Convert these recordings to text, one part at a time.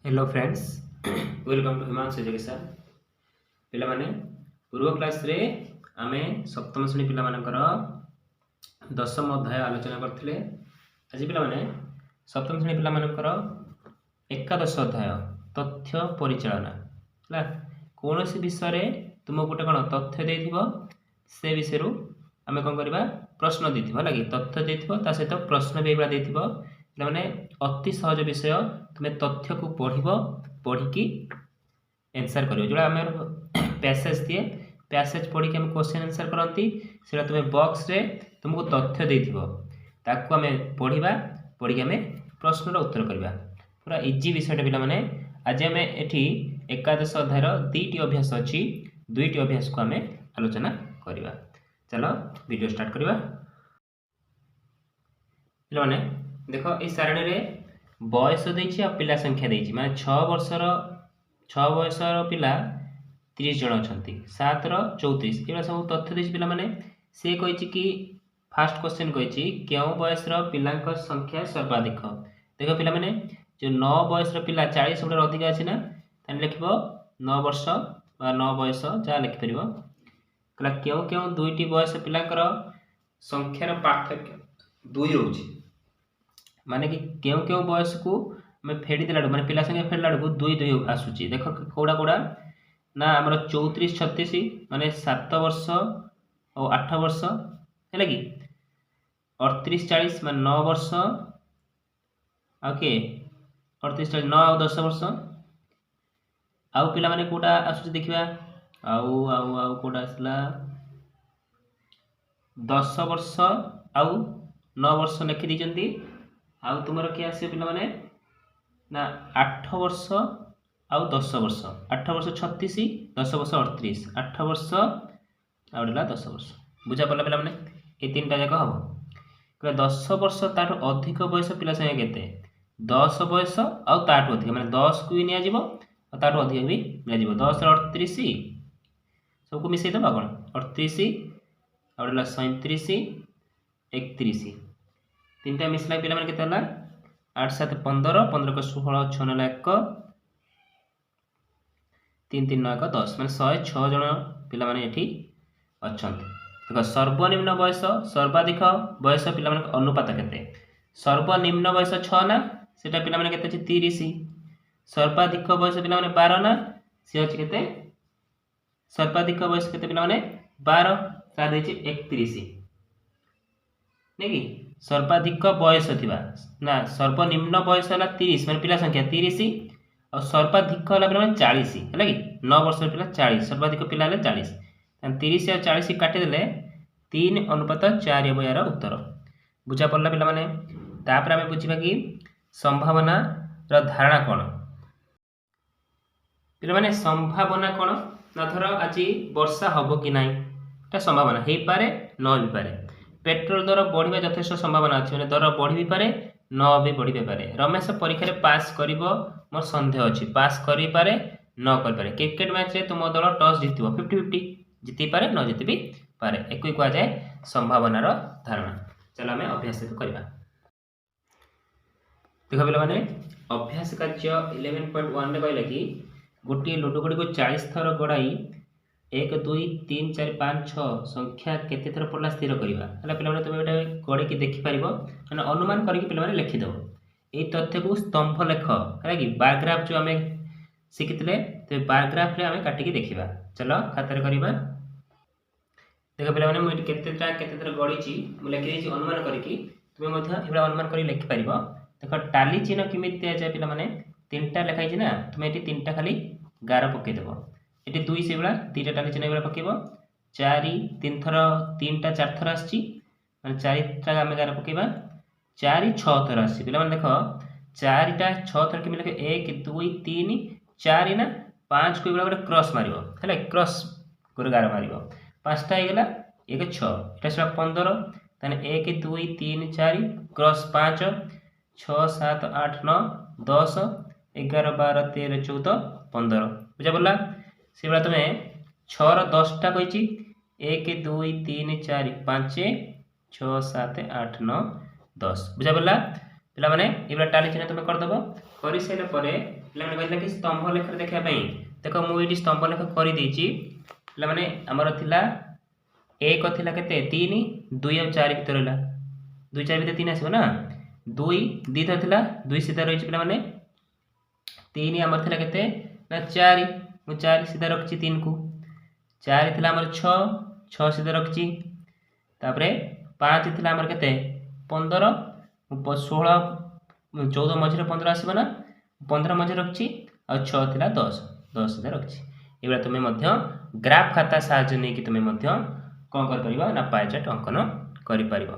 Hello friends welcome to Himanshu education पिला माने पूर्व क्लास रे आमे सप्तम श्रेणी पिला मानकर दशम अध्याय आलोचना करथिले। आज पिला माने सप्तम श्रेणी पिला मानकर एकादश अध्याय तथ्य परिचालना हला कोनोसी विषय रे तुम गोटे कोन तथ्य देथिबो से विषय रु आमे कोन करबा प्रश्न देथिबो हला कि तथ्य देथिबो ता सहित प्रश्न भी एबा देथिबो माने अति सहज विषय तुम्हें तथ्य को पढ़ी आंसर करियो जोड़ा आम पैसेज दिए पैसेज पढ़ी आम क्वेश्चन आंसर करती से तुम्हें बॉक्स रे तुमको तथ्य देथिबो ताकू आम पढ़ी आम प्रश्नर उत्तर करबा पूरा इजी विषय पिला माने आज आम एठी एकादश अध्यायर दुईटी अभ्यास अच्छी दुईटी अभ्यास को आम आलोचना करबा। चलो वीडियो स्टार्ट करबा। पिला माने देख ये सारणी रे बयस देछि आ पिला संख्या देछि माने 6 बयसर पिला 30 जन अछंती 7 रो 34 एबा सब तथ्य देछि पिला माने से कहिछि कि फर्स्ट क्वेश्चन कहिछि केउ बयसर पिलांक संख्या सर्वाधिक देखो पिला माने जो 9 बयसर पिला 40 गुणा अधिक अछि ना तने लिखबो 9 वर्ष बा 9 बयस जा लिखि परिबो कला केउ दुईटी बयस पिलांकर संख्यार पार्थक्य 2 रहउछि माने कि केउ बयस को मैं फेड़ी देला माने पिला संगे फेड़ला को 2 आसुची देखो कोडा कोडा ना हमर 34 36 माने 7 वर्ष और 8 वर्ष हैला कि 38 40 माने 9 वर्ष ओके 38 40 9 और 10 वर्ष आउ पिला माने कोडा आसुची देखिबा आउ कोडा आसला 10 वर्ष आउ 9 वर्ष लिखि दिजंती आउ तुमर के आसे पिला माने ना 8 वर्ष आउ 10 वर्ष 8 वर्ष 36 10 वर्ष 38 8 वर्ष आउडला 10 वर्ष बुझा पड़ला पिला माने ए तीनटा जाक हबो कले 10 वर्ष ताठो अधिक बयस पिला संगे केते 10 बयस आउ ताठो अधिक माने 10 को भी निया जिवो आ ताठो अधिक भी निया जिवो 10 रे 38 सब को मिसै दबा कोन 38 आउडला 37 31 तीनटा मिसला पिला माने केते हला 8 7 15 15 को 16 6 9 1 3 3 9 1 10 माने 106 जन पिला माने एठी अछंती देखो सर्वनिम्न बयस सर्वाधिक बयस पिला माने अनुपात केते सर्वनिम्न बयस 6 ना सेटा पिला माने केते अछि 30 सर्वाधिक बयस पिला माने 12 ना से अछि केते सर्वाधिक बयस केते पिला माने 12 सा देछि 31 नै कि सर्वाधिक बयस थिबा ना सर्वनिम्न बयस हला 30 माने पिला संख्या 30 और सर्वाधिक हला पिला माने 40 हला कि 9 वर्ष पिला 40 सर्वाधिक पिला हले 40 तन 30 और 40 काटि देले 3 अनुपात 4 हेबो यार उत्तर बुझा पड़ला पिला माने तापर हमें बुझिबा कि संभावना र धारणा कोन पिला माने संभावना कोन ना धर आज वर्षा हबो कि नाही ता संभावना हे पारे न भी पारे पेट्रोल दर बढ़िबा यथेष्ट संभावना अछि माने दर बढ़ी भी पारे न भी बढ़ी पारे रमेश परीक्षा रे पास करिवो मोर संदेह अछि पास करि पारे न करि पारे क्रिकेट मैच रे तुम दल टॉस जीतिबो 50-50 जीति पारे न जीति भी पारे एकई को जाय संभावना रो धारणा चलो हमें अभ्यास करबा देखो पिला माने अभ्यास कार्य 11.1 रे कहले कि गोटी लुडो गुडी को 40 थर गडाई 1 2 3 4 5 6 संख्या केते थर पड़ला स्थिर करबा हला पिला माने तुम एटा गडी की देखि परिबो माने अनुमान करी कि पिला माने लिखि दो ए तथ्य को स्तंभ लेख हला कि बार ग्राफ जो हमें सिखितले तो बार ग्राफ रे हमें काटी की देखिबा चलो खाता रे करबा देखो पिला माने मु केते थर गडी छी मु लिखि देछि अनुमान करी कि तुम मध्य एबा अनुमान करी लिखि परिबो देखो टाली चिन्ह किमित दिया जाय पिला माने तीनटा लिखाइ छी ना तुम एटी तीनटा खाली गार पके देबो एटी 2 से बला तीटा टाली चिन्ह बला पकेबो 4 3 थर 3टा 4 थर आछि माने 4टा हम गार पकेबा 4 6 थर आछि पिला माने देखो 4टा 6 थर के मिले 1 2 3 4 ना 5 को बला क्रॉस मारिबो हैला क्रॉस गुर गार मारिबो 5टा हे गेला 1 6 एटा से 15 तने 1 2 3 4 क्रॉस 5 6 7 8 9 10 11 12 13 14 15 बुझा बोला से बला तमे 6 रो 10 टा कहिची 1 2 3 4 5 6 7 8 9 10 बुझा बोला पिला माने एबला टाली चिन्ह तुम कर दबो करि सैले परे ପିଲାମାନେ କହିଥିଲେ କି ସ୍ତମ୍ଭ ଲେଖରେ ଦେଖିବା ପାଇଁ ଦେଖ ମୁଁ ଏଇଠି ସ୍ତମ୍ଭ ଲେଖ କରିଦେଇଛି ପିଲାମାନେ ଆମର ଥିଲା एक थिला केते 3 2 और 4 भीतर रहला 2 4 भीतर 3 आसीबो ना 2 दी थर थिला 2 सीधा रहिछ पिला माने 3 हमर थिला केते ना 4 मु 4 सीधा रखछि 3 को 4 थिला हमर 6 6 सीधा रखछि तापरे 5 थिला हमर केते 15 16 14 मझरे 15 आसीबो ना 15 मझरे रखछि और 6 थिला 10 10 सीधा रखछि एबा तुमे मध्य ग्राफ खाता साहाय्य नै कि तुमे मध्य कौन कर परिबा ना पाए चार्ट अंकन करि परिबो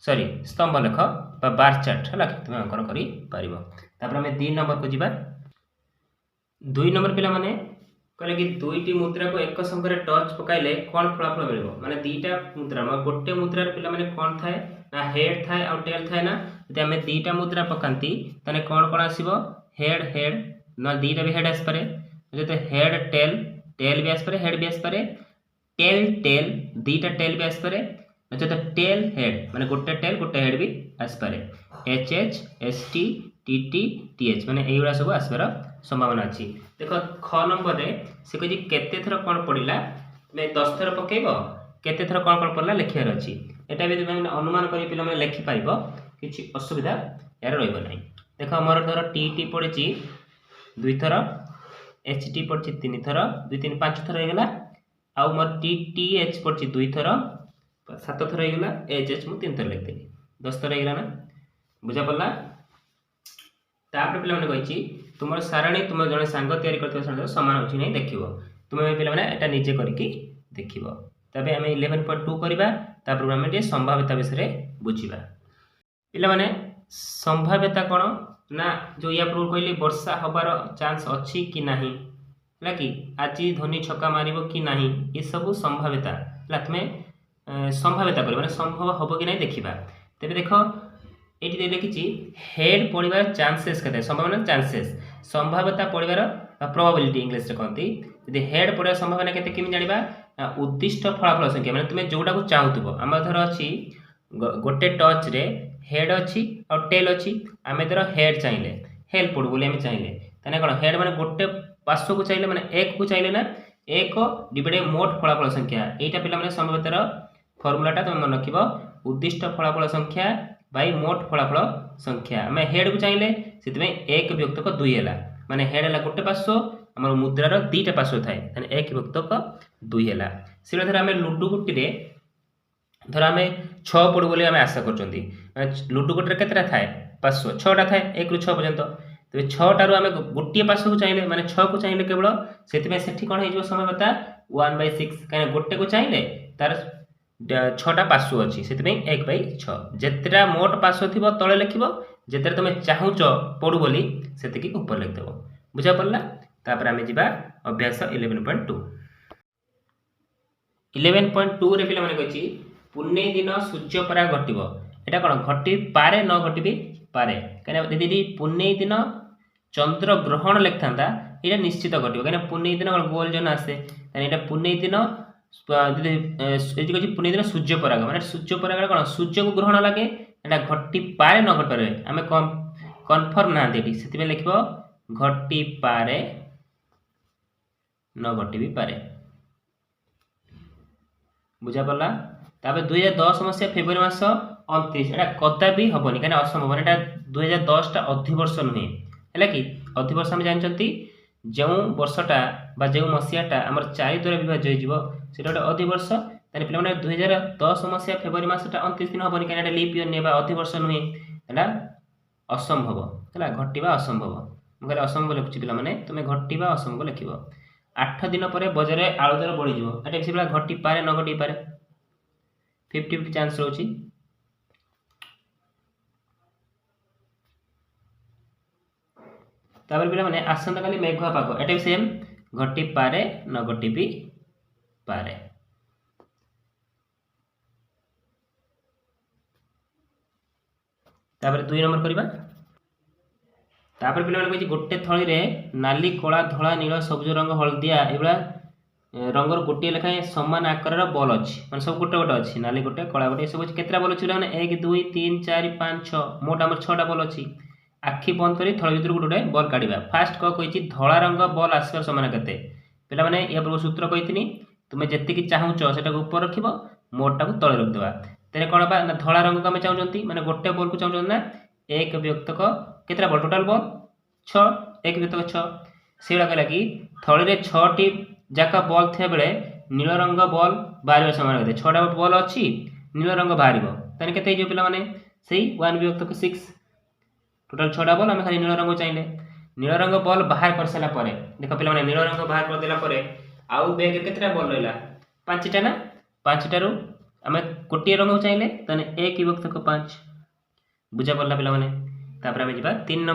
सॉरी स्तंभ लेख बा बार चार्ट हला तुम अंकन करि परिबो तापर हमें 2 नंबर को जिबा 2 नंबर पिला माने कहले कि दुईटी मुद्रा को एक संगे टच पकाइले कोन फलाफल मिलबो माने दुईटा मुद्रा म गोटे मुद्रा पिला माने कोन थाए ना हेड थाए और टेल थाए ना यदि हमें दुईटा मुद्रा पकांती तने कोन कोन आसीबो हेड हेड ना दुईटा भी हेड आस पारे जते हेड टेल टेल भी आस पारे हेड भी आस पारे टेल टेल दीटा टेल भी आस पारे अच्छा तो टेल हेड माने गोटे टेल गोटे हेड भी आस पारे H H S T T T T H माने एइबा सब आसबार संभावना अछि देखो ख नंबर रे से कहि केते थर कोन पडिला मैं 10 थर पकेइबो केते थर कोन पडला लिखियार अछि एटा भी तुम अनुमान करि पिला माने लिखि पाइबो किछि असुविधा यार रहइबो नै देखो हमर धर टी टी पडिछि 2 थर एच टी पडिछि 3 थर 2 3 5 थर हे गेला आउ मोर टी टी एच पड़छि 2 थर 7 थर हे गेला एच एच मु 3 थर लिख देली 10 थर हे गेला ना बुझा पड़ला तापर पिला माने कहिछि तुमर सारणी तुम जने संग तयारी करथि सारणी समान अछि नै देखिबो तुमे पिला माने एटा निजे करिकि देखिबो तबे हमें 11.2 करिबा तापर हमें जे संभाव्यता विषय बुझिबा पिला माने संभाव्यता कोन ना जो या पूर्व कहली वर्षा हबार चांस अछि कि नाही है कि आज धोनी छक्का मारिबो कि नाही ये सब संभाव्यता है तुम्हें संभाव्यता कर माने संभव हम कि नहीं देखा तेरे देख ये लिखी हेड पड़ार चांसेस के संभावना चांसेस संभाव्यता पड़ार प्रोबेबिलिटी इंग्लिश कहती यदि हेड पड़ार संभावना के जाना उद्दिष्ट फलाफल संख्या मैंने तुम्हें जोटा को चाहूब आम धर अच्छी गोटे टच रे हेड अच्छी और टेल अच्छी आम धर हेड चाहिए हेल्प पड़ू बोली चाहिए तेना कौन हेड मैंने गोटे पार्श्व को चाहिए मैंने एक को चाहिए ना एक डिवाइड मोट फलाफल संख्या यहाँ पिला माने संभाव्यतार फर्मुलाटा तुम मन रख उद्दिष्ट फलाफल संख्या बाई मोट फलाफल संख्या आम हेड को चाहिए से एक विभक्तक 2 है माने हेड है गोटे पार्श्व आम मुद्रार 2टा पार्श्व थाए एक विभक्तक 2 है से धर आम लुडु गुटी धर आम 6 पड़ू बोली आम आशा कर लुडु गुटी केतटा थाए पार्श्व 6टा थाए 1 ରୁ 6 पर्यंत तेज 6टारू आम गोटे पार्श्व को चाहिए माने 6 को चाहिए केवल से कौन हो संभाव्यता 1/6 कहीं गोटे को चाहिए तार 6टा पार्श्व अच्छी से 1/6 जितेटा मोट पार्श्व थी तले लिख जिते तुम चाहूच पड़ू बोली से ऊपर लिखदेव बुझा पड़ा तापर आम जा अभ्यास 11.2 11.2 रे पिला माने कहि पुण्य दिन सूर्यपरा घटिबो एटा कोन घटी पारे न घटी भी पारे कने यदि पुण्य दिन चंद्र ग्रहण लिखता ये निश्चित घटो कहीं पुण्य दिन गोल जन आसे यहाँ पुण्य दिन पुण्य दिन सूर्यपराग माने सूर्यपराग कौन सूर्य को ग्रहण लगे यहाँ घटी पारे न घट पारे आम कन्फर्म ना से लिख घटी पारे न घटी भी पारे बुझा पड़ा तापर 2010 मसीहा फेब्रुआरी मास 29 एटा कदा भी हेनी कहीं असंभव एटा 2010 टा अधिवर्ष नुहे है कि अधिवर्ष आम जानते जो वर्षटा जो मसीहाटा आम 4 द्वारा विभाज्य हो गोटे अधिवर्ष तेज पे 2010 मसीहा फेब्रुआरी मसटा 29 दिन हेनी कहीं लिप इयर नहीं अधिवर्ष नुहे है असंभव है घटवा असंभव मुझे असंभव लिखुची पे तुम घटवा असंभव लिख 8 दिन पर बजार आलू दर बढ़ी से घटी पारे न घटी पारे 50-50 चांस रोची तापर पिला माने आसंता काली मेघुआ पाग एटा भी सेम घटी पारे न घटी भी पारे तापर 2 नंबर करबा तापर पिला माने कहि गोटे थळी रे नाली कला धळा नील सबुज रंग हलदिया एबला रंगर गोटे लेखाएं समान आकार बॉल अच्छी मैं सब गोटे गोटे अच्छी नाली गोटे कला गोटे सब केतटा बॉल अच्छी मैंने 1 2 3 4 5 6 मोट आम 6टा बॉल अच्छी आखि बंद करी थळ भितर गोटे बॉल काढिबा फास्ट कही धला रंग बॉल आसबार समान केते पे मैंने या पूर्व सूत्र कही तुम्हें जी चाहूच से ऊपर रख मोटा को तले रखिदेवा तेरे कौन बा ना धला रंग को आम चाहते मैंने गोटे बॉल को चाहते ना एक व्यक्तक केतटा बॉल टोटाल बॉल 6 एक व्यक्तक 6 से कहला कि थली 6टी जाक बॉल थे बेले नील रंग बॉल बाहर समान करते 6टा बॉल अच्छी नील रंग बाहर तेने के पे से 1 व्यक्तक 6 टोटाल 6टा बॉल आम खाली नील रंग चाहिए नील रंग बॉल बाहर कर सारा पर देख पे नील रंग बाहर कर देला आउ बैग केतटा बॉल रहा 5टा ना 5टारू आम गोटे रंग चाहिए तेने एक व्यक्तक 5 बुझा पड़ा पे तापर आम जा 3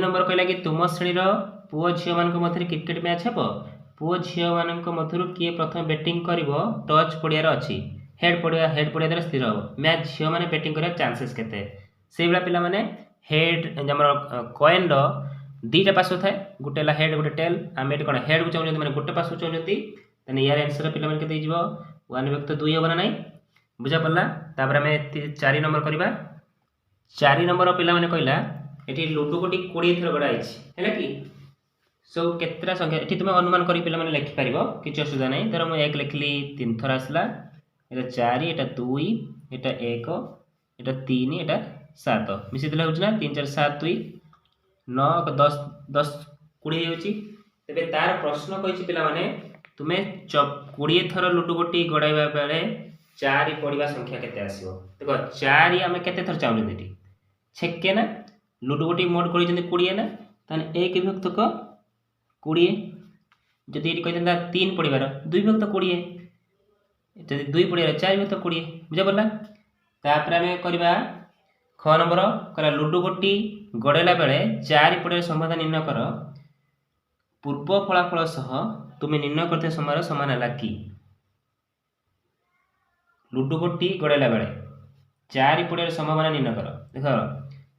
नंबर कहला कि तुम श्रेणी पुओ झील मान मध्य क्रिकेट मैच हे पुओ झील मान मध्य किए प्रथम बैटिंग कर टच पड़ियार अच्छी हेड पड़िया द्वारा स्थिर हम मैच झील मैंने बैटिंग कर चांसेस केते से भाया पे हेड कॉइन दीटा पार्श्व थाए गोटे हेड गोटे टेल आम ये कौन हेड को चाहते मैंने गोटे पार्श्व चाहते यार आंसर पे के 1 व्यक्त 2 हम ना ना बुझा पड़ा तापर आम 4 नंबर करवा 4 नंबर पे कहला ये लुडो गोटी 20 थर गड़ा है कि सब केतटा संख्या ये तुम अनुमान कर पे लिखिपार किसी असुविधा ना धर मुझे 1 लिखली 3 थर आसला ये 4 ये 2 ये 1 ये 3 ये 7 मिसी देला हो 3 4 7 2 9 10 10 20 तेरे तार प्रश्न कही पे तुम्हें 20 थर लुडो गोटी गड़ाइबा बेले 4 पड़ा संख्या केते आसीबो देखो 4 आम केते थर चाहते ये छेके ना लुडो गोटी मोट कर 20 ना ताने 1 व्यक्तक 20 जदि कहता 3 पड़ार 2 व्यक्त 20 जब 2 पड़ार 4 व्यक्त 20 बुझा पड़ा तापर आम करवा 6 नंबर करा लुडो गोटी गड़ेला बेले 4 पड़ार समाधान निर्णय कर पूर्व फलाफल सह तुम्हें निर्णय करते समय समान है कि लुडो गोटी गड़ेला बेले 4 पड़ार संभावना निर्णय कर देख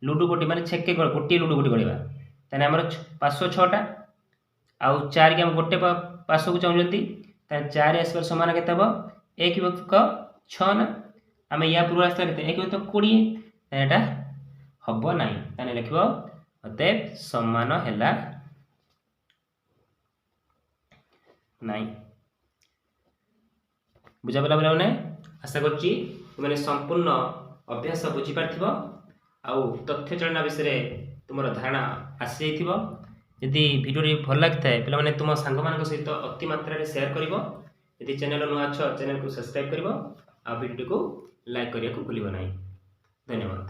लुडो गोटी माने छेके गोटे लुडो गोटी गड़ेबा ताने आमर पार्श्व 6टा आउ 4 के आम गोटे पार्श्व को चाहते 4 आसबार समान के 1 व्यक्तक 6 ना आम या पूर्व आसला के 1 व्यक्तक 20 यहाँ हम ना ताने लिख अतएव समान है नाई बुझा पड़ा पे आशा कर संपूर्ण अभ्यास बुझीपार आउ तथ्य चलना विषय तुम धारणा आसी जदि भिडियो भल लगी है पे तुम सांग मान सहित अति मात्रा शेयर कर यदि चैनल नुआ अच्छ चैनल को सब्सक्राइब कर भिडियो को लाइक करने को भूल ना। धन्यवाद।